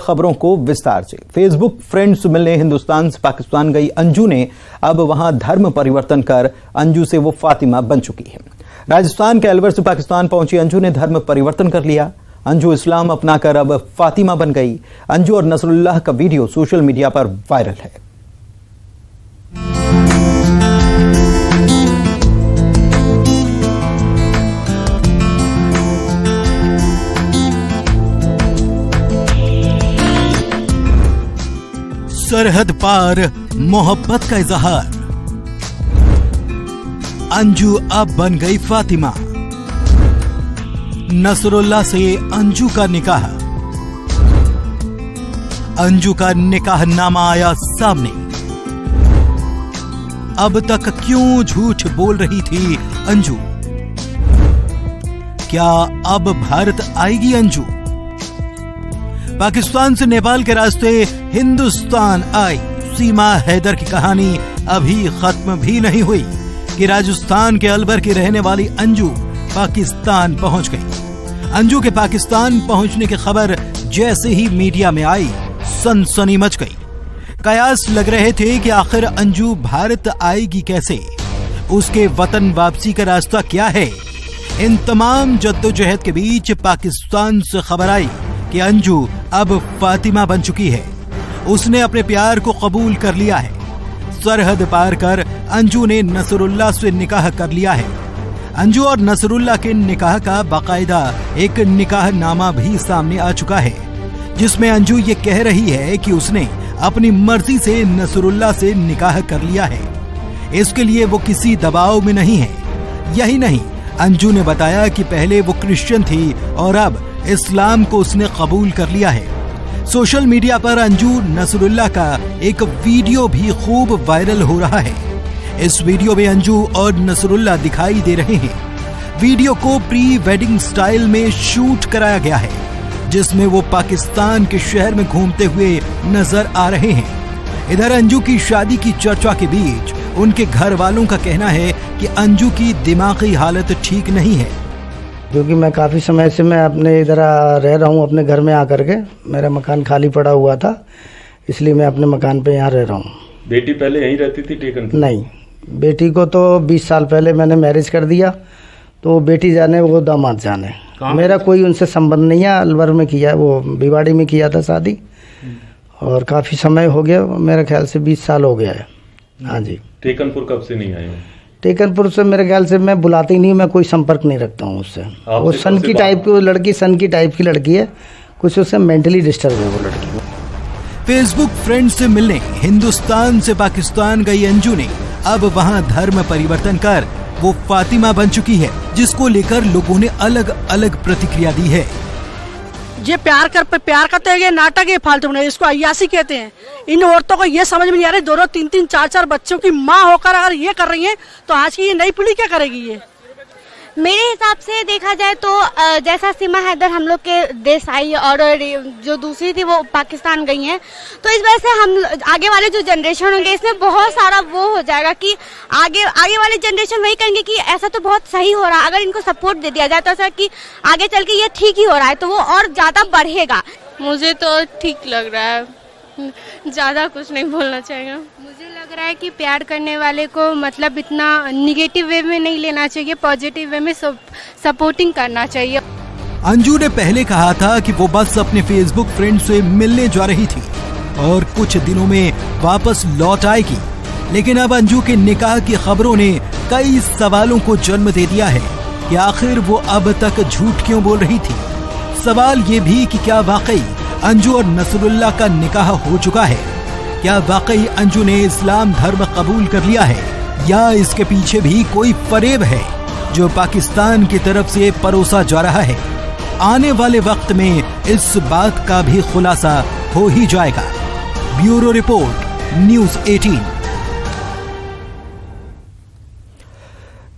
खबरों को विस्तार से। फेसबुक फ्रेंड्स मिलने हिंदुस्तान से पाकिस्तान गई अंजू ने अब वहां धर्म परिवर्तन कर अंजू से वो फातिमा बन चुकी है। राजस्थान के अलवर से पाकिस्तान पहुंची अंजू ने धर्म परिवर्तन कर लिया। अंजू इस्लाम अपनाकर अब फातिमा बन गई। अंजू और नसरुल्लाह का वीडियो सोशल मीडिया पर वायरल है। सरहद पार मोहब्बत का इजहार, अंजू अब बन गई फातिमा। नसरुल्लाह से अंजू का निकाह, अंजू का निकाहनामा आया सामने। अब तक क्यों झूठ बोल रही थी अंजू? क्या अब भारत आएगी अंजू? पाकिस्तान से नेपाल के रास्ते हिंदुस्तान आई सीमा हैदर की कहानी अभी खत्म भी नहीं हुई कि राजस्थान के अलवर की रहने वाली अंजू पाकिस्तान पहुंच गई। अंजू के पाकिस्तान पहुंचने की खबर जैसे ही मीडिया में आई सनसनी मच गई। कयास लग रहे थे कि आखिर अंजू भारत आएगी कैसे, उसके वतन वापसी का रास्ता क्या है। इन तमाम जद्दोजहद के बीच पाकिस्तान से खबर आई कि अंजू अब फातिमा बन चुकी है। उसने अपने प्यार को कबूल कर लिया है। सरहद पार कर अंजू ने नसरुल्लाह से निकाह कर लिया है। अंजू और नसरुल्लाह के निकाह का बाकायदा एक निकाहनामा भी सामने आ चुका है, जिसमें अंजू ये कह रही है कि उसने अपनी मर्जी से नसरुल्लाह से निकाह कर लिया है। इसके लिए वो किसी दबाव में नहीं है। यही नहीं, अंजू ने बताया कि पहले वो क्रिश्चियन थी और अब इस्लाम को उसने कबूल कर लिया है। सोशल मीडिया पर अंजू नसरुल्लाह का एक वीडियो भी खूब वायरल हो रहा है। इस वीडियो में अंजू और नसरुल्लाह दिखाई दे रहे हैं। वीडियो को प्री वेडिंग स्टाइल में शूट कराया गया है, जिसमें वो पाकिस्तान के शहर में घूमते हुए नजर आ रहे हैं। इधर अंजू की शादी की चर्चा के बीच उनके घर वालों का कहना है कि अंजू की दिमागी हालत ठीक नहीं है। क्योंकि मैं काफ़ी समय से मैं अपने इधर रह रहा हूँ, अपने घर में आकर के। मेरा मकान खाली पड़ा हुआ था, इसलिए मैं अपने मकान पे यहाँ रह रहा हूँ। बेटी पहले यहीं रहती थी टेकन? नहीं, बेटी को तो 20 साल पहले मैंने मैरिज कर दिया, तो बेटी जाने वो दामाद जाने। मेरा कोई उनसे संबंध नहीं है। अलवर में किया, वो भिवाड़ी में किया था शादी, और काफ़ी समय हो गया, मेरे ख्याल से 20 साल हो गया है। हाँ जी। टेकनपुर कब से नहीं आए हो? टेकनपुर से मेरे ख्याल से मैं बुलाती नहीं, मैं कोई संपर्क नहीं रखता हूँ उससे। वो सन की टाइप की लड़की, सन की टाइप की लड़की है, कुछ उससे मेंटली डिस्टर्ब है वो लड़की। फेसबुक फ्रेंड से मिलने हिंदुस्तान से पाकिस्तान गई अंजू ने अब वहां धर्म परिवर्तन कर वो फातिमा बन चुकी है, जिसको लेकर लोगों ने अलग अलग प्रतिक्रिया दी है। ये प्यार करते हैं, ये नाटक है फालतू में, इसको अय्यासी कहते हैं। इन औरतों को ये समझ में नहीं आ रही, 2-2, 3-3, 4-4 बच्चों की माँ होकर अगर ये कर रही हैं, तो आज की ये नई पीढ़ी क्या करेगी? ये मेरे हिसाब से देखा जाए तो जैसा सीमा हैदर हम लोग के देश आई और जो दूसरी थी वो पाकिस्तान गई हैं, तो इस वजह से हम आगे वाले जो जनरेशन होंगे इसमें बहुत सारा वो हो जाएगा कि आगे वाली जनरेशन वही कहेंगे कि ऐसा तो बहुत सही हो रहा है। अगर इनको सपोर्ट दे दिया जाए तो ऐसा कि आगे चल के ये ठीक ही हो रहा है, तो वो और ज़्यादा बढ़ेगा। मुझे तो ठीक लग रहा है, ज़्यादा कुछ नहीं बोलना चाहिए। मुझे लग रहा है कि प्यार करने वाले को मतलब इतना निगेटिव वे में नहीं लेना चाहिए, पॉजिटिव वे में सपोर्टिंग करना चाहिए। अंजू ने पहले कहा था कि वो बस अपने फेसबुक फ्रेंड से मिलने जा रही थी और कुछ दिनों में वापस लौट आएगी, लेकिन अब अंजू के निकाह की खबरों ने कई सवालों को जन्म दे दिया है कि आखिर वो अब तक झूठ क्यों बोल रही थी। सवाल ये भी कि क्या वाकई अंजू और नसरुल्लाह का निकाह हो चुका है? क्या वाकई अंजू ने इस्लाम धर्म कबूल कर लिया है, या इसके पीछे भी कोई फरेब है जो पाकिस्तान की तरफ से परोसा जा रहा है? आने वाले वक्त में इस बात का भी खुलासा हो ही जाएगा। Bureau report, news 18।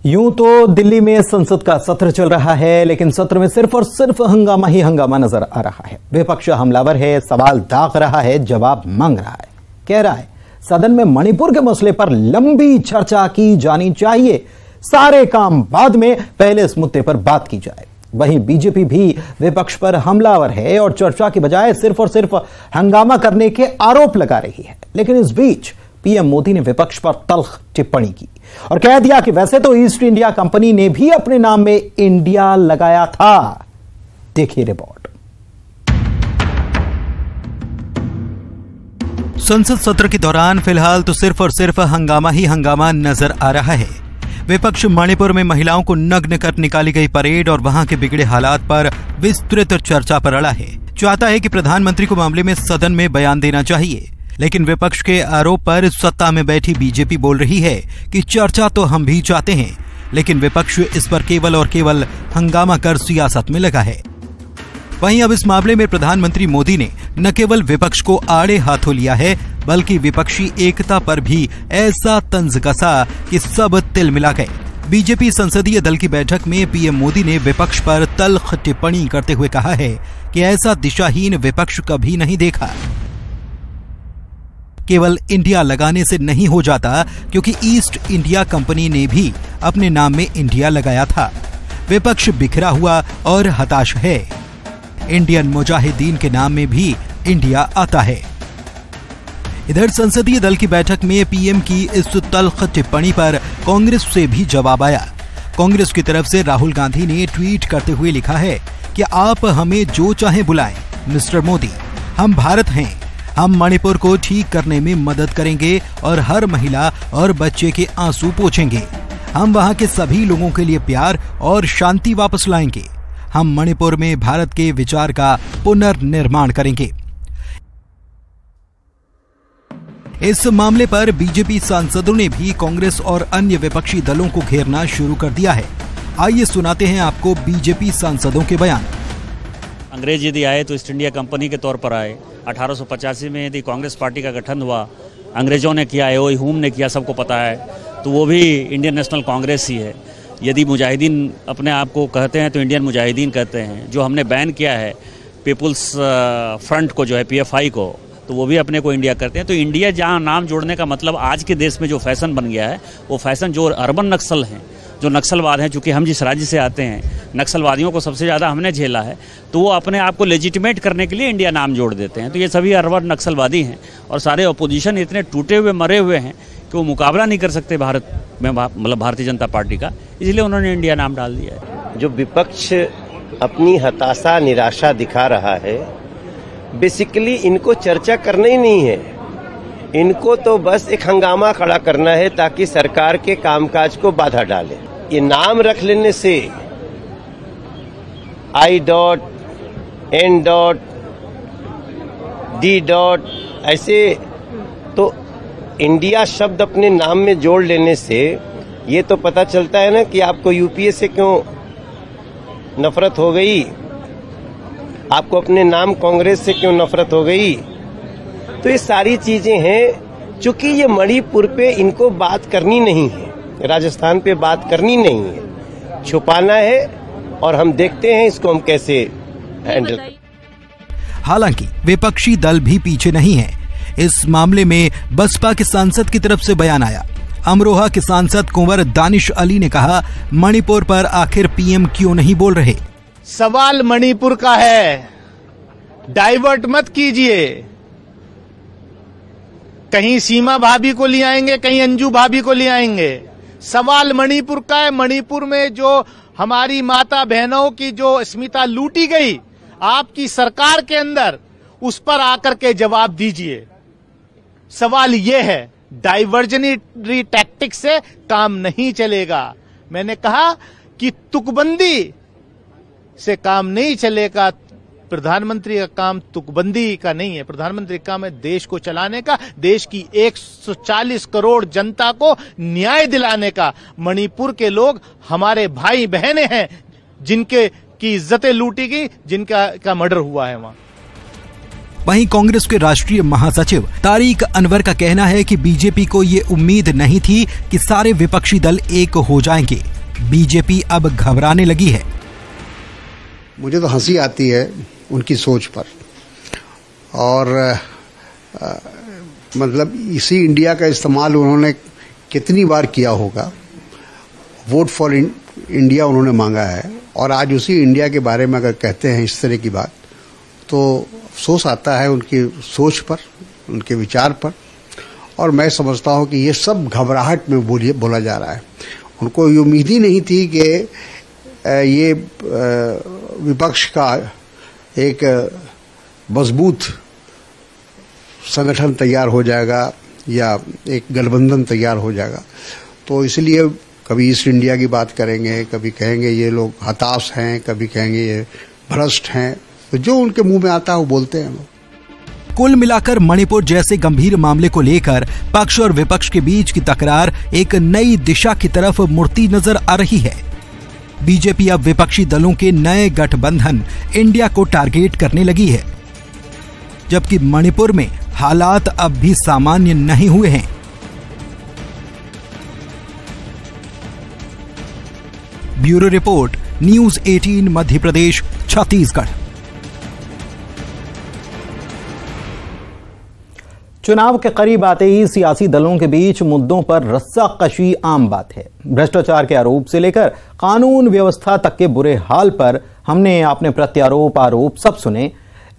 यूं तो दिल्ली में संसद का सत्र चल रहा है, लेकिन सत्र में सिर्फ और सिर्फ हंगामा ही हंगामा नजर आ रहा है। विपक्ष हमलावर है, सवाल दाग रहा है, जवाब मांग रहा है, कह रहा है सदन में मणिपुर के मसले पर लंबी चर्चा की जानी चाहिए, सारे काम बाद में, पहले इस मुद्दे पर बात की जाए। वहीं बीजेपी भी विपक्ष पर हमलावर है और चर्चा की बजाय सिर्फ और सिर्फ हंगामा करने के आरोप लगा रही है। लेकिन इस बीच पीएम मोदी ने विपक्ष पर तल्ख टिप्पणी की और कह दिया कि वैसे तो ईस्ट इंडिया कंपनी ने भी अपने नाम में इंडिया लगाया था। देखिए रिपोर्ट। संसद सत्र के दौरान फिलहाल तो सिर्फ और सिर्फ हंगामा ही हंगामा नजर आ रहा है। विपक्ष मणिपुर में महिलाओं को नग्न कर निकाली गई परेड और वहां के बिगड़े हालात पर विस्तृत चर्चा पर अड़ा है। चाहता है कि प्रधानमंत्री को मामले में सदन में बयान देना चाहिए, लेकिन विपक्ष के आरोप पर सत्ता में बैठी बीजेपी बोल रही है कि चर्चा तो हम भी चाहते हैं, लेकिन विपक्ष इस पर केवल और केवल हंगामा कर सियासत में लगा है। वहीं अब इस मामले में प्रधानमंत्री मोदी ने न केवल विपक्ष को आड़े हाथों लिया है, बल्कि विपक्षी एकता पर भी ऐसा तंज कसा कि सब तिल मिला गए। बीजेपी संसदीय दल की बैठक में पीएम मोदी ने विपक्ष पर तल्ख टिप्पणी करते हुए कहा है कि ऐसा दिशाहीन विपक्ष कभी नहीं देखा। केवल इंडिया लगाने से नहीं हो जाता, क्योंकि ईस्ट इंडिया कंपनी ने भी अपने नाम में इंडिया लगाया था। विपक्ष बिखरा हुआ और हताश है। इंडियन मुजाहिदीन के नाम में भी इंडिया आता है। इधर संसदीय दल की बैठक में पीएम की इस तल्ख टिप्पणी पर कांग्रेस से भी जवाब आया। कांग्रेस की तरफ से राहुल गांधी ने ट्वीट करते हुए लिखा है कि आप हमें जो चाहे बुलाएं, मिस्टर मोदी, हम भारत हैं। हम मणिपुर को ठीक करने में मदद करेंगे और हर महिला और बच्चे के आंसू पोंछेंगे। हम वहां के सभी लोगों के लिए प्यार और शांति वापस लाएंगे। हम मणिपुर में भारत के विचार का पुनर्निर्माण करेंगे। इस मामले पर बीजेपी सांसदों ने भी कांग्रेस और अन्य विपक्षी दलों को घेरना शुरू कर दिया है। आइए सुनाते हैं आपको बीजेपी सांसदों के बयान। अंग्रेज यदि आए तो ईस्ट इंडिया कंपनी के तौर पर आए। 1885 में यदि कांग्रेस पार्टी का गठन हुआ, अंग्रेजों ने किया है, वही हुम ने किया, सबको पता है, तो वो भी इंडियन नेशनल कांग्रेस ही है। यदि मुजाहिदीन अपने आप को कहते हैं तो इंडियन मुजाहिदीन कहते हैं। जो हमने बैन किया है पीपुल्स फ्रंट को, जो है पीएफआई को, तो वो भी अपने को इंडिया करते हैं। तो इंडिया जहाँ नाम जोड़ने का मतलब आज के देश में जो फैशन बन गया है, वो फैशन जो अर्बन नक्सल हैं, जो नक्सलवाद हैं, चूँकि हम जिस राज्य से आते हैं नक्सलवादियों को सबसे ज़्यादा हमने झेला है, तो वो अपने आप को लेजिटिमेट करने के लिए इंडिया नाम जोड़ देते हैं। तो ये सभी अर्बन नक्सलवादी हैं और सारे अपोजिशन इतने टूटे हुए मरे हुए हैं कि वो मुकाबला नहीं कर सकते भारत में, मतलब भारतीय जनता पार्टी का, इसलिए उन्होंने इंडिया नाम डाल दिया है। जो विपक्ष अपनी हताशा निराशा दिखा रहा है, बेसिकली इनको चर्चा करना ही नहीं है। इनको तो बस एक हंगामा खड़ा करना है ताकि सरकार के कामकाज को बाधा डाले। ये नाम रख लेने से I.N.D. ऐसे तो इंडिया शब्द अपने नाम में जोड़ लेने से ये तो पता चलता है ना कि आपको यूपीए से क्यों नफरत हो गई, आपको अपने नाम कांग्रेस से क्यों नफरत हो गई। तो ये सारी चीजें हैं। चूंकि ये मणिपुर पे इनको बात करनी नहीं है, राजस्थान पे बात करनी नहीं है, छुपाना है, और हम देखते हैं इसको हम कैसे हैंडल। हालांकि विपक्षी दल भी पीछे नहीं है। इस मामले में बसपा के सांसद की तरफ से बयान आया। अमरोहा के सांसद कुंवर दानिश अली ने कहा, मणिपुर पर आखिर पीएम क्यों नहीं बोल रहे। सवाल मणिपुर का है, डाइवर्ट मत कीजिए। कहीं सीमा भाभी को ले आएंगे, कहीं अंजू भाभी को ले आएंगे। सवाल मणिपुर का है। मणिपुर में जो हमारी माता बहनों की जो अस्मिता लूटी गई आपकी सरकार के अंदर, उस पर आकर के जवाब दीजिए। सवाल यह है, डाइवर्जनरी टैक्टिक से काम नहीं चलेगा। मैंने कहा कि तुकबंदी से काम नहीं चलेगा। प्रधानमंत्री का काम तुकबंदी का नहीं है। प्रधानमंत्री का काम है देश को चलाने का, देश की 140 करोड़ जनता को न्याय दिलाने का। मणिपुर के लोग हमारे भाई बहनें हैं जिनके की इज्जतें लूटी गई, जिनका मर्डर हुआ है वहां। वहीं कांग्रेस के राष्ट्रीय महासचिव तारिक अनवर का कहना है कि बीजेपी को ये उम्मीद नहीं थी कि सारे विपक्षी दल एक हो जाएंगे। बीजेपी अब घबराने लगी है। मुझे तो हंसी आती है उनकी सोच पर, और मतलब इसी इंडिया का इस्तेमाल उन्होंने कितनी बार किया होगा। वोट फॉर इंडिया उन्होंने मांगा है और आज उसी इंडिया के बारे में अगर कहते हैं इस तरह की बात, तो अफसोस आता है उनकी सोच पर, उनके विचार पर। और मैं समझता हूं कि ये सब घबराहट में बोला जा रहा है। उनको ये उम्मीद ही नहीं थी कि ये विपक्ष का एक मजबूत संगठन तैयार हो जाएगा या एक गठबंधन तैयार हो जाएगा। तो इसलिए कभी ईस्ट इंडिया की बात करेंगे, कभी कहेंगे ये लोग हताश हैं, कभी कहेंगे ये भ्रष्ट हैं। तो जो उनके मुंह में आता है वो बोलते हैं लोग। कुल मिलाकर मणिपुर जैसे गंभीर मामले को लेकर पक्ष और विपक्ष के बीच की तकरार एक नई दिशा की तरफ मुड़ती नजर आ रही है। बीजेपी अब विपक्षी दलों के नए गठबंधन इंडिया को टारगेट करने लगी है, जबकि मणिपुर में हालात अब भी सामान्य नहीं हुए हैं। Bureau report, news 18 Madhya Pradesh, Chhattisgarh. चुनाव के करीब आते ही सियासी दलों के बीच मुद्दों पर रस्साकशी आम बात है। भ्रष्टाचार के आरोप से लेकर कानून व्यवस्था तक के बुरे हाल पर हमने आपने प्रत्यारोप आरोप सब सुने,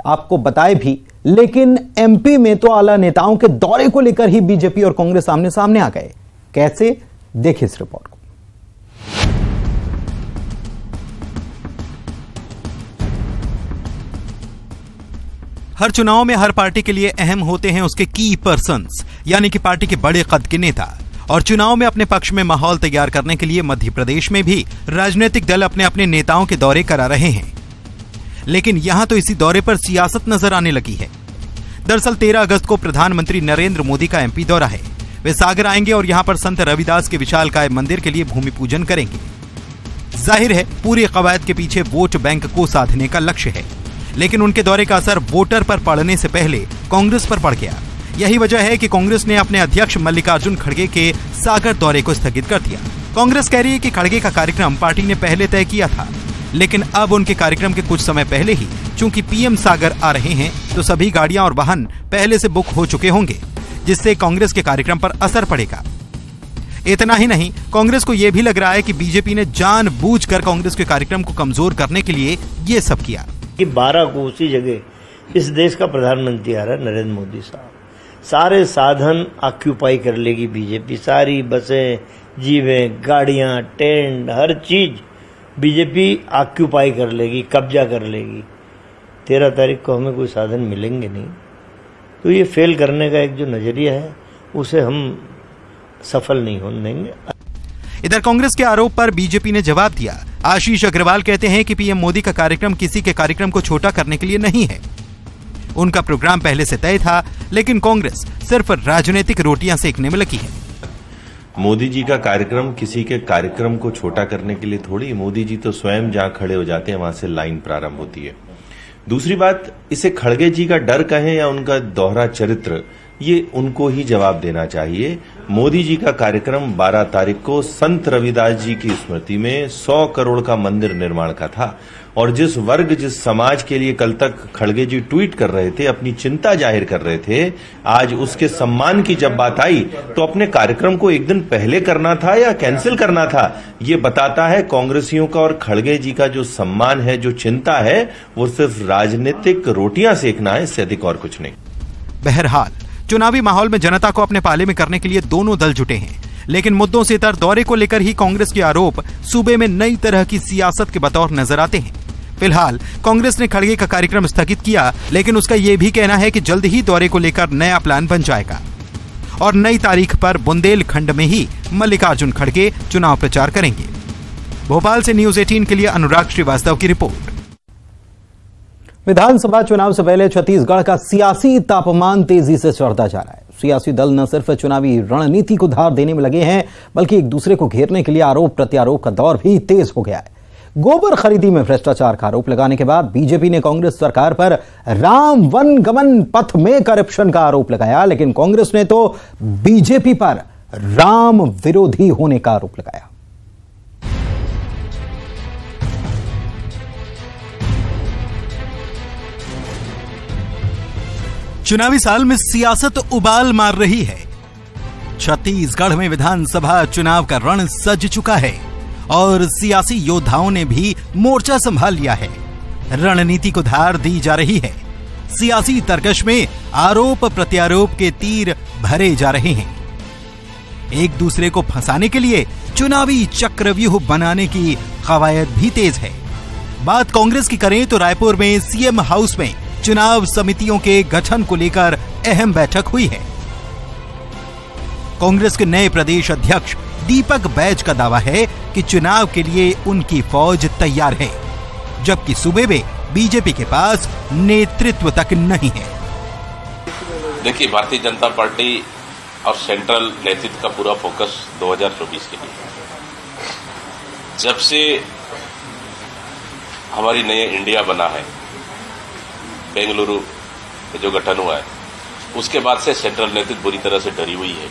आपको बताए भी। लेकिन एमपी में तो आला नेताओं के दौरे को लेकर ही बीजेपी और कांग्रेस आमने सामने आ गए। कैसे, देखिए इस रिपोर्ट को। हर चुनाव में हर पार्टी के लिए अहम होते हैं उसके की पर्सन्स, यानी कि पार्टी के बड़े कद के नेता। और चुनाव में अपने पक्ष में माहौल तैयार करने के लिए मध्य प्रदेश में भी राजनीतिक दल अपने अपने नेताओं के दौरे करा रहे हैं। लेकिन यहां तो इसी दौरे पर सियासत नजर आने लगी है। दरअसल 13 अगस्त को प्रधानमंत्री नरेंद्र मोदी का एमपी दौरा है। वे सागर आएंगे और यहां पर संत रविदास के विशालकाय मंदिर के लिए भूमि पूजन करेंगे। जाहिर है पूरी कवायद के पीछे वोट बैंक को साधने का लक्ष्य है, लेकिन उनके दौरे का असर वोटर पर पड़ने से पहले कांग्रेस पर पड़ गया। यही वजह है कि कांग्रेस ने अपने अध्यक्ष मल्लिकार्जुन खड़गे के सागर दौरे को स्थगित कर दिया। कांग्रेस कह रही है कि खड़गे का कार्यक्रम पार्टी ने पहले तय किया था, लेकिन अब उनके कार्यक्रम के कुछ समय पहले ही चूंकि पीएम सागर आ रहे हैं, तो सभी गाड़ियां और वाहन पहले से बुक हो चुके होंगे, जिससे कांग्रेस के कार्यक्रम पर असर पड़ेगा। इतना ही नहीं, कांग्रेस को यह भी लग रहा है कि बीजेपी ने जानबूझकर कांग्रेस के कार्यक्रम को कमजोर करने के लिए ये सब किया। कि 12 को उसी जगह इस देश का प्रधानमंत्री आ रहा है, नरेंद्र मोदी साहब। सारे साधन ऑक्यूपाई कर लेगी बीजेपी, सारी बसें, जीवें, गाड़ियां, टेंट, हर चीज बीजेपी ऑक्यूपाई कर लेगी, कब्जा कर लेगी। 13 तारीख को हमें कोई साधन मिलेंगे नहीं। तो ये फेल करने का एक जो नजरिया है, उसे हम सफल नहीं होने देंगे। इधर कांग्रेस के आरोप पर बीजेपी ने जवाब दिया। आशीष अग्रवाल कहते हैं कि पीएम मोदी का कार्यक्रम किसी के कार्यक्रम को छोटा करने के लिए नहीं है। उनका प्रोग्राम पहले से तय था, लेकिन कांग्रेस सिर्फ राजनीतिक रोटियां सेकने में लगी है। मोदी जी का कार्यक्रम किसी के कार्यक्रम को छोटा करने के लिए थोड़ी, मोदी जी तो स्वयं जहां खड़े हो जाते हैं वहां से लाइन प्रारंभ होती है। दूसरी बात, इसे खड़गे जी का डर कहें या उनका दोहरा चरित्र, ये उनको ही जवाब देना चाहिए। मोदी जी का कार्यक्रम 12 तारीख को संत रविदास जी की स्मृति में 100 करोड़ का मंदिर निर्माण का था। और जिस वर्ग, जिस समाज के लिए कल तक खड़गे जी ट्वीट कर रहे थे, अपनी चिंता जाहिर कर रहे थे, आज उसके सम्मान की जब बात आई तो अपने कार्यक्रम को एक दिन पहले करना था या कैंसिल करना था, ये बताता है कांग्रेसियों का और खड़गे जी का जो सम्मान है, जो चिंता है, वो सिर्फ राजनीतिक रोटियां सेकना है, इससे अधिक और कुछ नहीं। बहरहाल चुनावी माहौल में जनता को अपने पाले में करने के लिए दोनों दल जुटे हैं, लेकिन मुद्दों से इतर दौरे को लेकर ही कांग्रेस के आरोप सूबे में नई तरह की सियासत के बतौर नजर आते हैं। फिलहाल कांग्रेस ने खड़गे का कार्यक्रम स्थगित किया, लेकिन उसका यह भी कहना है कि जल्द ही दौरे को लेकर नया प्लान बन जाएगा और नई तारीख पर बुंदेलखंड में ही मल्लिकार्जुन खड़गे चुनाव प्रचार करेंगे। भोपाल से न्यूज़ 18 के लिए अनुराग श्रीवास्तव की रिपोर्ट। विधानसभा चुनाव से पहले छत्तीसगढ़ का सियासी तापमान तेजी से चढ़ता जा रहा है। सियासी दल न सिर्फ चुनावी रणनीति को धार देने में लगे हैं, बल्कि एक दूसरे को घेरने के लिए आरोप प्रत्यारोप का दौर भी तेज हो गया है। गोबर खरीदी में भ्रष्टाचार का आरोप लगाने के बाद बीजेपी ने कांग्रेस सरकार पर राम वन गमन पथ में करप्शन का आरोप लगाया, लेकिन कांग्रेस ने तो बीजेपी पर राम विरोधी होने का आरोप लगाया। चुनावी साल में सियासत उबाल मार रही है। छत्तीसगढ़ में विधानसभा चुनाव का रण सज चुका है और सियासी योद्धाओं ने भी मोर्चा संभाल लिया है। रणनीति को धार दी जा रही है। सियासी तर्कश में आरोप प्रत्यारोप के तीर भरे जा रहे हैं। एक दूसरे को फंसाने के लिए चुनावी चक्रव्यूह बनाने की कवायद भी तेज है। बात कांग्रेस की करें तो रायपुर में सीएम हाउस में चुनाव समितियों के गठन को लेकर अहम बैठक हुई है। कांग्रेस के नए प्रदेश अध्यक्ष दीपक बैज का दावा है कि चुनाव के लिए उनकी फौज तैयार है, जबकि सूबे में बीजेपी के पास नेतृत्व तक नहीं है। देखिए, भारतीय जनता पार्टी और सेंट्रल नेतृत्व का पूरा फोकस 2024 के लिए है। जब से हमारी नई इंडिया बना है, बेंगलुरु में जो गठन हुआ है, उसके बाद से सेंट्रल नेतृत्व बुरी तरह से डरी हुई है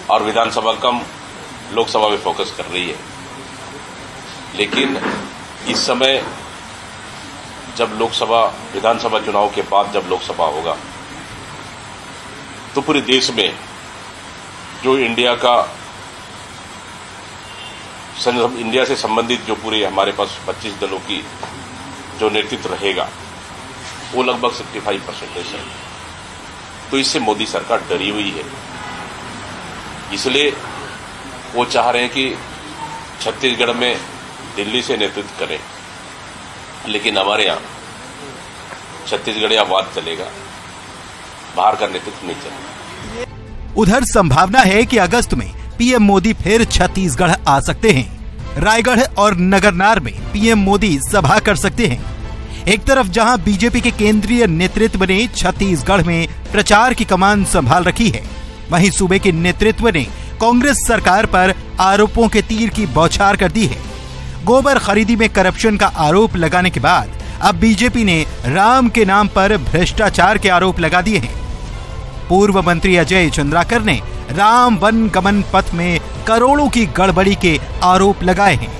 और विधानसभा कम लोकसभा में फोकस कर रही है। लेकिन इस समय जब लोकसभा विधानसभा चुनाव के बाद जब लोकसभा होगा तो पूरे देश में जो इंडिया से संबंधित जो पूरे हमारे पास 25 दलों की जो नेतृत्व रहेगा वो लगभग 65% है। तो इससे मोदी सरकार डरी हुई है। इसलिए वो चाह रहे हैं कि छत्तीसगढ़ में दिल्ली से नेतृत्व करें, लेकिन हमारे यहां छत्तीसगढ़िया वाद चलेगा, बाहर का नेतृत्व नहीं चलेगा। उधर संभावना है कि अगस्त में पीएम मोदी फिर छत्तीसगढ़ आ सकते हैं। रायगढ़ और नगरनार में पीएम मोदी सभा कर सकते हैं। एक तरफ जहां बीजेपी के केंद्रीय नेतृत्व ने छत्तीसगढ़ में प्रचार की कमान संभाल रखी है, वहीं सूबे के नेतृत्व ने कांग्रेस सरकार पर आरोपों के तीर की बौछार कर दी है। गोबर खरीदी में करप्शन का आरोप लगाने के बाद अब बीजेपी ने राम के नाम पर भ्रष्टाचार के आरोप लगा दिए हैं। पूर्व मंत्री अजय चंद्राकर ने राम वन गमन पथ में करोड़ों की गड़बड़ी के आरोप लगाए हैं।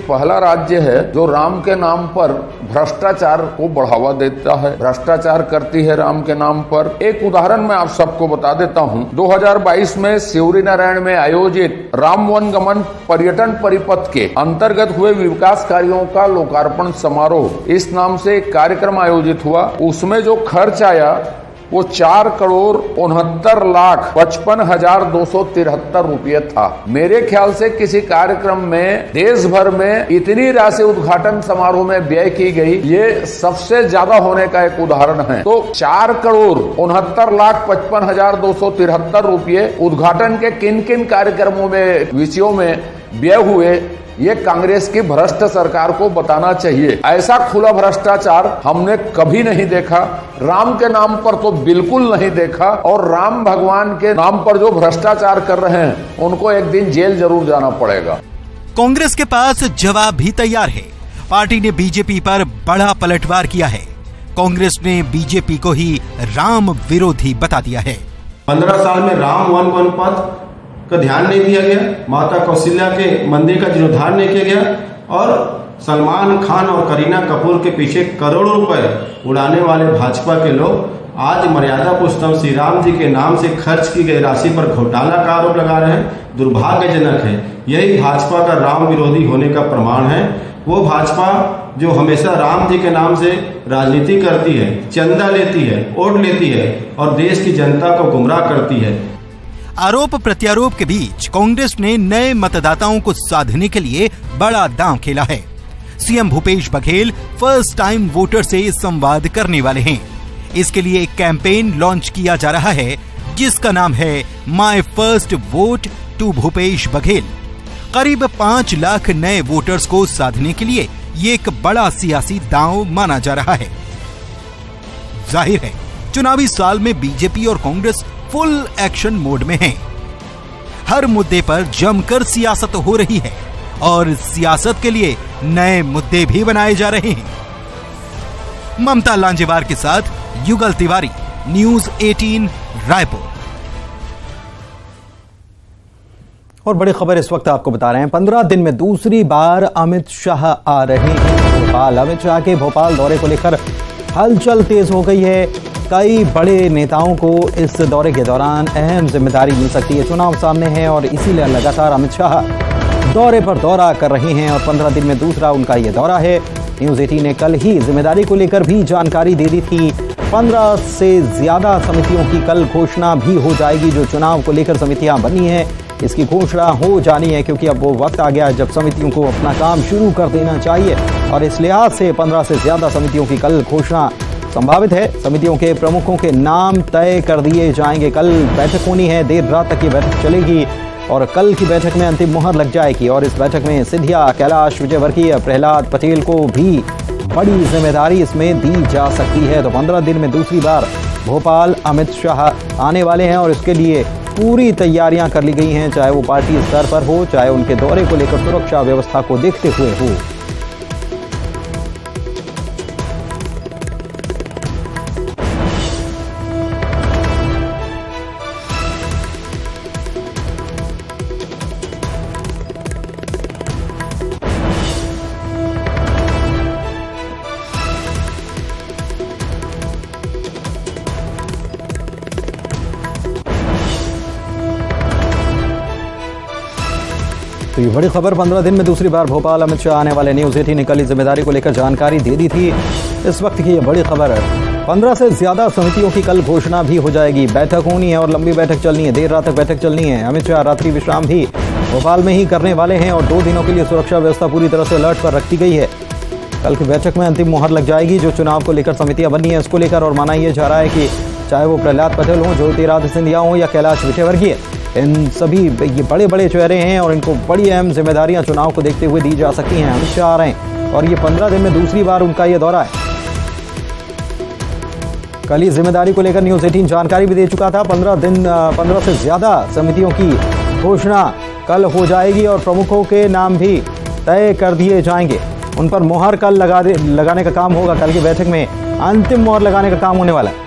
पहला राज्य है जो राम के नाम पर भ्रष्टाचार को बढ़ावा देता है, भ्रष्टाचार करती है राम के नाम पर। एक उदाहरण मैं आप सबको बता देता हूं। 2022 में शिवरी नारायण में आयोजित राम वन गमन पर्यटन परिपथ के अंतर्गत हुए विकास कार्यों का लोकार्पण समारोह इस नाम से एक कार्यक्रम आयोजित हुआ। उसमें जो खर्च आया वो 4,69,55,273 रुपये था। मेरे ख्याल से किसी कार्यक्रम में देश भर में इतनी राशि उद्घाटन समारोह में व्यय की गई, ये सबसे ज्यादा होने का एक उदाहरण है। तो 4,69,55,273 रुपये उद्घाटन के किन किन कार्यक्रमों में विषयों में व्यय हुए, ये कांग्रेस की भ्रष्ट सरकार को बताना चाहिए। ऐसा खुला भ्रष्टाचार हमने कभी नहीं देखा, राम के नाम पर तो बिल्कुल नहीं देखा। और राम भगवान के नाम पर जो भ्रष्टाचार कर रहे हैं उनको एक दिन जेल जरूर जाना पड़ेगा। कांग्रेस के पास जवाब भी तैयार है। पार्टी ने बीजेपी पर बड़ा पलटवार किया है। कांग्रेस ने बीजेपी को ही राम विरोधी बता दिया है। 15 साल में राम वन पथ का ध्यान नहीं दिया गया, माता कौशल्या के मंदिर का जीर्णोद्धार नहीं किया गया और सलमान खान और करीना कपूर के पीछे करोड़ों रुपए उड़ाने वाले भाजपा के लोग आज मर्यादा पुरुषोत्तम श्री राम जी के नाम से खर्च की गई राशि पर घोटाला का आरोप लगा रहे हैं। दुर्भाग्यजनक है। यही भाजपा का राम विरोधी होने का प्रमाण है। वो भाजपा जो हमेशा राम जी के नाम से राजनीति करती है, चंदा लेती है, वोट लेती है और देश की जनता को गुमराह करती है। आरोप प्रत्यारोप के बीच कांग्रेस ने नए मतदाताओं को साधने के लिए बड़ा दांव खेला है। CM Bhupesh Baghel first time voter से संवाद करने वाले हैं। इसके लिए एक कैंपेन लॉन्च किया जा रहा है जिसका नाम है my first vote to Bhupesh Baghel. करीब 5 लाख नए वोटर्स को साधने के लिए ये एक बड़ा सियासी दांव माना जा रहा है। जाहिर है चुनावी साल में बीजेपी और कांग्रेस फुल एक्शन मोड में हैं। हर मुद्दे पर जमकर सियासत हो रही है और सियासत के लिए नए मुद्दे भी बनाए जा रहे हैं। ममता लांजेवार के साथ युगल तिवारी, न्यूज़ 18 रायपुर। और बड़ी खबर इस वक्त आपको बता रहे हैं, 15 दिन में दूसरी बार अमित शाह आ रहे हैं भोपाल। अमित शाह के भोपाल दौरे को लेकर हलचल तेज हो गई है। कई बड़े नेताओं को इस दौरे के दौरान अहम जिम्मेदारी मिल सकती है। चुनाव सामने है और इसीलिए लगातार अमित शाह दौरे पर दौरा कर रहे हैं और 15 दिन में दूसरा उनका ये दौरा है। न्यूज़ 18 ने कल ही जिम्मेदारी को लेकर भी जानकारी दे दी थी। 15 से ज्यादा समितियों की कल घोषणा भी हो जाएगी। जो चुनाव को लेकर समितियां बनी हैं, इसकी घोषणा हो जानी है, क्योंकि अब वो वक्त आ गया है जब समितियों को अपना काम शुरू कर देना चाहिए और इस लिहाज से 15 से ज्यादा समितियों की कल घोषणा संभावित है। समितियों के प्रमुखों के नाम तय कर दिए जाएंगे। कल बैठक होनी है, देर रात तक ये बैठक चलेगी और कल की बैठक में अंतिम मुहर लग जाएगी और इस बैठक में सिंधिया, कैलाश विजयवर्गीय, प्रहलाद पटेल को भी बड़ी जिम्मेदारी इसमें दी जा सकती है। तो 15 दिन में दूसरी बार भोपाल अमित शाह आने वाले हैं और इसके लिए पूरी तैयारियां कर ली गई हैं, चाहे वो पार्टी स्तर पर हो, चाहे उनके दौरे को लेकर सुरक्षा व्यवस्था को देखते हुए हो। तो ये बड़ी खबर, 15 दिन में दूसरी बार भोपाल अमित शाह आने वाले। न्यूज़ 18 ने कल इस जिम्मेदारी को लेकर जानकारी दे दी थी। इस वक्त की ये बड़ी खबर है। 15 से ज्यादा समितियों की कल घोषणा भी हो जाएगी। बैठक होनी है और लंबी बैठक चलनी है, देर रात तक बैठक चलनी है। अमित शाह रात्रि विश्राम भी भोपाल में ही करने वाले हैं और 2 दिनों के लिए सुरक्षा व्यवस्था पूरी तरह से अलर्ट पर रखी गई है। कल की बैठक में अंतिम मुहर लग जाएगी। जो चुनाव को लेकर समितियां बननी है इसको लेकर, और माना यह जा रहा है कि चाहे वो प्रहलाद पटेल हो, ज्योतिरादित्य सिंधिया हो या कैलाश विजयवर्गीय, इन सभी ये बड़े बड़े चेहरे हैं और इनको बड़ी अहम जिम्मेदारियां चुनाव को देखते हुए दी जा सकती हैं। अमित शाह आ रहे हैं और ये 15 दिन में दूसरी बार उनका ये दौरा है। कल ही जिम्मेदारी को लेकर न्यूज़ 18 जानकारी भी दे चुका था। 15 से ज्यादा समितियों की घोषणा कल हो जाएगी और प्रमुखों के नाम भी तय कर दिए जाएंगे। उन पर मोहर कल लगाने का काम होगा। कल की बैठक में अंतिम मोहर लगाने का काम होने वाला है।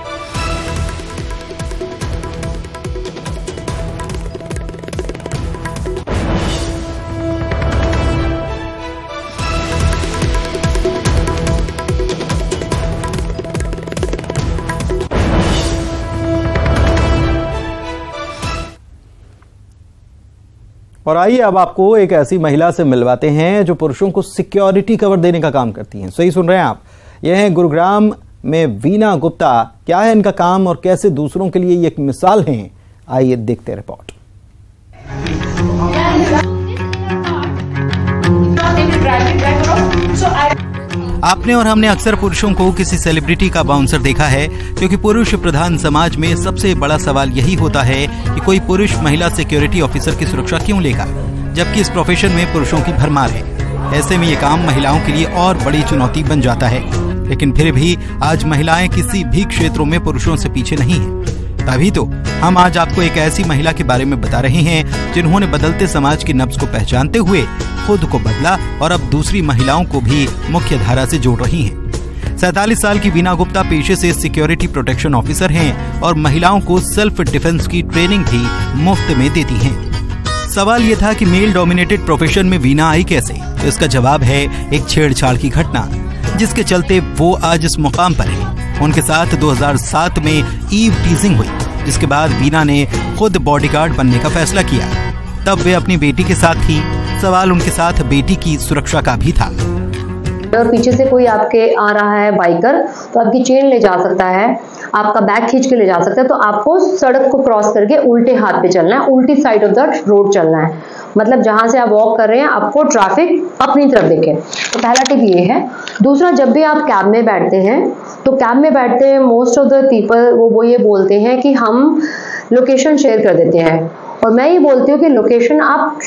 और आइए अब आपको एक ऐसी महिला से मिलवाते हैं जो पुरुषों को सिक्योरिटी कवर देने का काम करती हैं। सही सुन रहे हैं आप, ये हैं गुरुग्राम में वीना गुप्ता। क्या है इनका काम और कैसे दूसरों के लिए ये एक मिसाल हैं, आइए देखते हैं रिपोर्ट। आपने और हमने अक्सर पुरुषों को किसी सेलिब्रिटी का बाउंसर देखा है, क्योंकि पुरुष प्रधान समाज में सबसे बड़ा सवाल यही होता है कि कोई पुरुष महिला सिक्योरिटी ऑफिसर की सुरक्षा क्यों लेगा, जबकि इस प्रोफेशन में पुरुषों की भरमार है। ऐसे में ये काम महिलाओं के लिए और बड़ी चुनौती बन जाता है। लेकिन फिर भी आज महिलाएं किसी भी क्षेत्रों में पुरुषों से पीछे नहीं है। तभी तो हम आज आपको एक ऐसी महिला के बारे में बता रहे हैं जिन्होंने बदलते समाज की नब्ज को पहचानते हुए खुद को बदला और अब दूसरी महिलाओं को भी मुख्य धारा से जोड़ रही हैं। 47 साल की वीना गुप्ता पेशे से सिक्योरिटी प्रोटेक्शन ऑफिसर हैं और महिलाओं को सेल्फ डिफेंस की ट्रेनिंग भी मुफ्त में देती हैं। सवाल ये था कि मेल डोमिनेटेड प्रोफेशन में वीना आई कैसे, तो इसका जवाब है एक छेड़छाड़ की घटना, जिसके चलते वो आज इस मुकाम पर है। उनके साथ 2007 में ईव टीजिंग हुई, जिसके बाद वीना ने खुद बॉडीगार्ड बनने का फैसला किया। तब वे अपनी बेटी के साथ थी। सवाल उनके साथ बेटी की सुरक्षा का भी था। और पीछे से कोई आपके आ रहा है बाइकर, तो आपकी चेन ले जा सकता है, आपका बैग खींच के ले जा सकता है। तो आपको सड़क को क्रॉस करके उल्टे हाथ पे चलना है, उल्टी साइड ऑफ द रोड चलना है। मतलब जहां से आप वॉक कर रहे हैं आपको ट्रैफिक अपनी तरफ देखे। तो पहला टिप ये है। दूसरा, जब भी आप कैब में बैठते हैं तो कैब में बैठते हैं मोस्ट ऑफ द पीपल वो ये बोलते हैं कि हम लोकेशन शेयर कर देते हैं, और मैं ये बोलती हूँ कि लोकेशन आप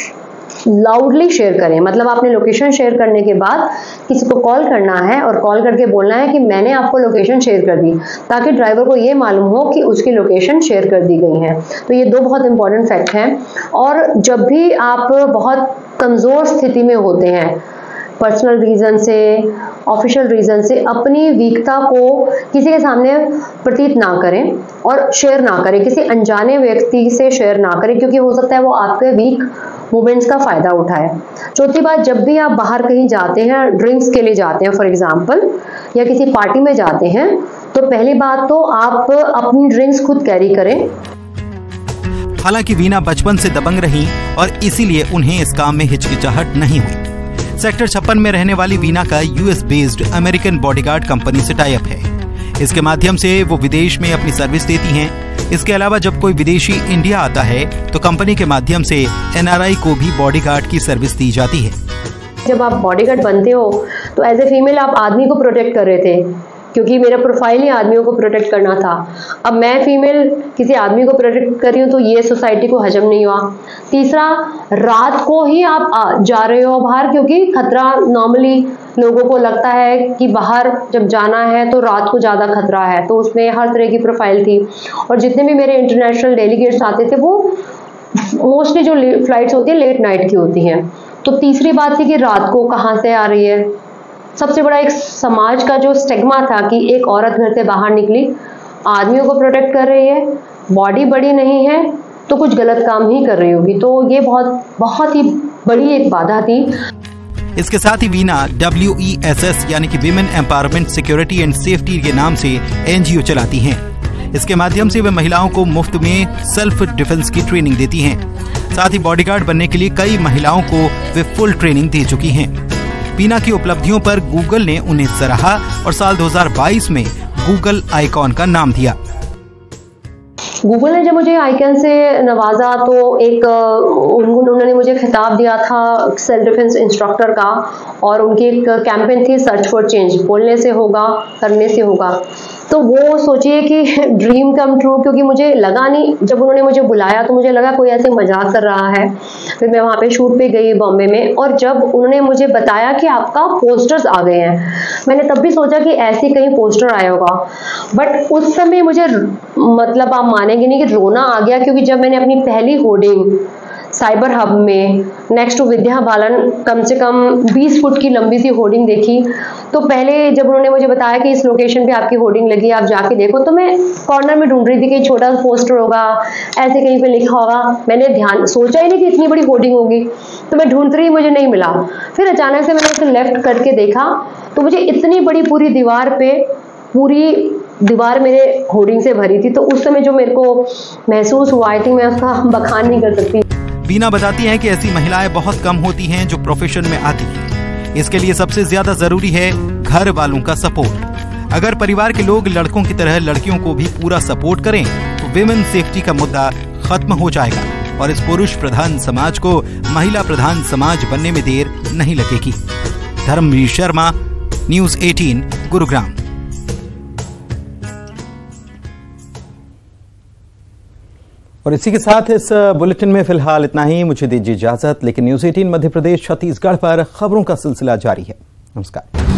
लाउडली शेयर करें। मतलब आपने लोकेशन शेयर करने के बाद किसी को कॉल करना है और कॉल करके बोलना है कि मैंने आपको लोकेशन शेयर कर दी, ताकि ड्राइवर को ये मालूम हो कि उसकी लोकेशन शेयर कर दी गई है। तो ये 2 बहुत इंपॉर्टेंट फैक्ट हैं। और जब भी आप बहुत कमज़ोर स्थिति में होते हैं, पर्सनल रीज़न से, ऑफिशियल रीज़न से, अपनी वीकता को किसी के सामने प्रतीत ना करें और शेयर ना करें, किसी अनजाने व्यक्ति से शेयर ना करें, क्योंकि हो सकता है वो आपके वीक मोमेंट्स का फ़ायदा उठाए। चौथी बात, जब भी आप बाहर कहीं जाते हैं, ड्रिंक्स के लिए जाते हैं फॉर एग्जांपल, या किसी पार्टी में जाते हैं, तो पहली बात तो आप अपनी ड्रिंक्स खुद कैरी करें। हालांकि वीना बचपन से दबंग रहीं और इसीलिए उन्हें इस काम में हिचकिचाहट नहीं हुई। सेक्टर 56 में रहने वाली वीना का US based American bodyguard company से टाई अप है। इसके माध्यम से वो विदेश में अपनी सर्विस देती हैं। इसके अलावा जब कोई विदेशी इंडिया आता है तो कंपनी के माध्यम से एनआरआई को भी बॉडीगार्ड की सर्विस दी जाती है। जब आप बॉडीगार्ड बनते हो तो एज ए फीमेल आप आदमी को प्रोटेक्ट कर रहे थे, क्योंकि मेरा प्रोफाइल ही आदमियों को प्रोटेक्ट करना था। अब मैं फीमेल किसी आदमी को प्रोटेक्ट कर रही हूँ तो ये सोसाइटी को हजम नहीं हुआ। तीसरा, रात को ही आप जा रहे हो बाहर, क्योंकि खतरा नॉर्मली लोगों को लगता है कि बाहर जब जाना है तो रात को ज़्यादा खतरा है, तो उसमें हर तरह की प्रोफाइल थी। और जितने भी मेरे इंटरनेशनल डेलीगेट्स आते थे वो मोस्टली जो फ्लाइट्स होती है लेट नाइट की होती हैं। तो तीसरी बात थी कि रात को कहाँ से आ रही है। सबसे बड़ा एक समाज का जो स्टिग्मा था कि एक औरत घर से बाहर निकली, आदमियों को प्रोटेक्ट कर रही है, बॉडी बड़ी नहीं है तो कुछ गलत काम ही कर रही होगी। तो ये बहुत ही बड़ी एक बाधा थी। इसके साथ ही वीना WESS यानी कि women empowerment security and safety के नाम से NGO चलाती हैं। इसके माध्यम से वे महिलाओं को मुफ्त में सेल्फ डिफेंस की ट्रेनिंग देती हैं। साथ ही बॉडीगार्ड बनने के लिए कई महिलाओं को वे फुल ट्रेनिंग दे चुकी हैं। वीना की उपलब्धियों पर गूगल ने उन्हें सराहा और साल 2022 में गूगल आइकॉन का नाम दिया। गूगल ने जब मुझे आइकन से नवाजा तो एक उन्होंने मुझे खिताब दिया था सेल्फ डिफेंस इंस्ट्रक्टर का, और उनकी एक कैंपेन थी सर्च फॉर चेंज, बोलने से होगा करने से होगा। तो वो सोचिए कि ड्रीम कम ट्रू, क्योंकि मुझे लगा नहीं, जब उन्होंने मुझे बुलाया तो मुझे लगा कोई ऐसे मजाक कर रहा है। फिर मैं वहाँ पे शूट पे गई बॉम्बे में, और जब उन्होंने मुझे बताया कि आपका पोस्टर्स आ गए हैं, मैंने तब भी सोचा कि ऐसे कहीं पोस्टर आया होगा। बट उस समय मुझे मतलब आप मानेंगे नहीं कि रोना आ गया, क्योंकि जब मैंने अपनी पहली होर्डिंग साइबर हब में नेक्स्ट टू विद्या बालन कम से कम 20 फुट की लंबी सी होर्डिंग देखी, तो पहले जब उन्होंने मुझे बताया कि इस लोकेशन पे आपकी होर्डिंग लगी है, आप जाके देखो, तो मैं कॉर्नर में ढूंढ रही थी कि छोटा सा पोस्टर होगा, ऐसे कहीं पे लिखा होगा। मैंने सोचा ही नहीं कि इतनी बड़ी होर्डिंग होगी, तो मैं ढूंढती रही, मुझे नहीं मिला। फिर अचानक से मैंने उसे लेफ्ट करके देखा तो मुझे इतनी बड़ी पूरी दीवार मेरे होर्डिंग से भरी थी। तो उस समय जो मेरे को महसूस हुआ, आई थिंक मैं उसका बखान नहीं कर सकती। वीना बताती हैं कि ऐसी महिलाएं बहुत कम होती हैं जो प्रोफेशन में आती हैं। इसके लिए सबसे ज्यादा जरूरी है घर वालों का सपोर्ट। अगर परिवार के लोग लड़कों की तरह लड़कियों को भी पूरा सपोर्ट करें तो विमेन सेफ्टी का मुद्दा खत्म हो जाएगा और इस पुरुष प्रधान समाज को महिला प्रधान समाज बनने में देर नहीं लगेगी। धर्मवीर शर्मा, न्यूज़ 18, गुरुग्राम। और इसी के साथ इस बुलेटिन में फिलहाल इतना ही। मुझे दीजिए इजाजत, लेकिन न्यूज़ 18 मध्य प्रदेश छत्तीसगढ़ पर खबरों का सिलसिला जारी है। नमस्कार।